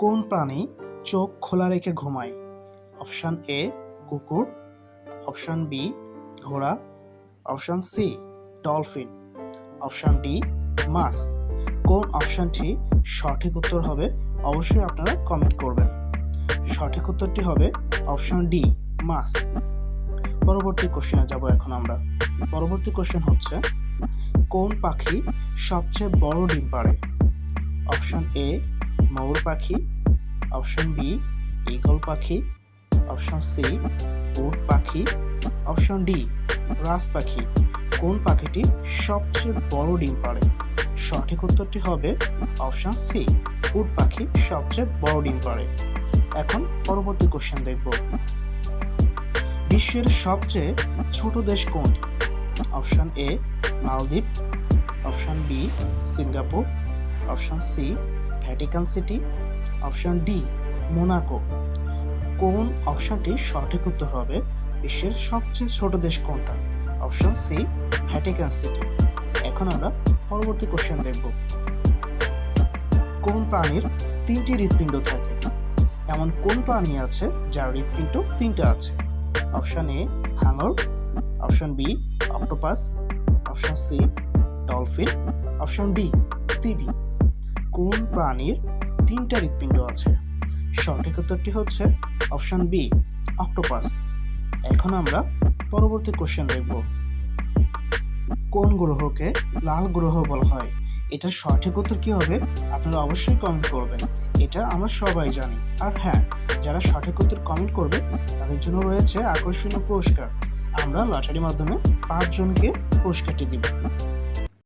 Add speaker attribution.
Speaker 1: কোন প্রাণী চোখ খোলা রেখে ঘুমায়? অপশন এ কুকুর, অপশন বি ঘোড়া, option C dolphin, option D মাছ। কোন অপশনটি সঠিক উত্তর হবে অবশ্যই আপনারা কমেন্ট করবেন। সঠিক উত্তরটি হবে অপশন ডি মাছ। পরবর্তী কোশ্চেনে যাব এখন আমরা। পরবর্তী কোশ্চেন হচ্ছে, কোন পাখি সবচেয়ে বড় ডিম পাড়ে? অপশন এ ময়ূর পাখি, অপশন বি ঈগল পাখি, অপশন সি উট পাখি, অপশন ডি রাজ পাখি। কোন পাখিটি সবচেয়ে বড় ডিম পাড়ে? সঠিক উত্তরটি হবে অপশন সি উট পাখি সবচেয়ে বড় ডিম পাড়ে। এখন পরবর্তী কোশ্চেন দেখব, বিশ্বের সবচেয়ে ছোট দেশ কোনটি? অপশন এ মালদ্বীপ, option B Singapore, option C Vatican City, option D Monaco. কোন অপশনটি সঠিক উত্তর হবে? বিশ্বের সবচেয়ে ছোট দেশ কোনটা? Option C Vatican City. এখন আমরা পরবর্তী কোশ্চেন দেখব, কোন প্রাণীর তিনটি হৃৎপিণ্ড থাকে? এমন কোন প্রাণী আছে যার হৃৎপিণ্ড তিনটা আছে? অপশন এ হাঙর, option B octopus, option C dolphin, option D তিমি। কোন প্রাণীর তিনটা হৃৎপিণ্ড আছে? সঠিক উত্তরটি হচ্ছে অপশন বি অক্টোপাস। এখন আমরা পরবর্তী কোশ্চেন দেখব, কোন গ্রহকে লাল গ্রহ বলা হয়? এটার সঠিক উত্তর কি হবে আপনারা অবশ্যই কমেন্ট করবেন। এটা আমরা সবাই জানি। আর হ্যাঁ, যারা সঠিক উত্তর কমেন্ট করবে তাদের জন্য রয়েছে আকর্ষণীয় পুরস্কার। আমরা লটারির মাধ্যমে 5 জনকে পুরস্কারটি দিব।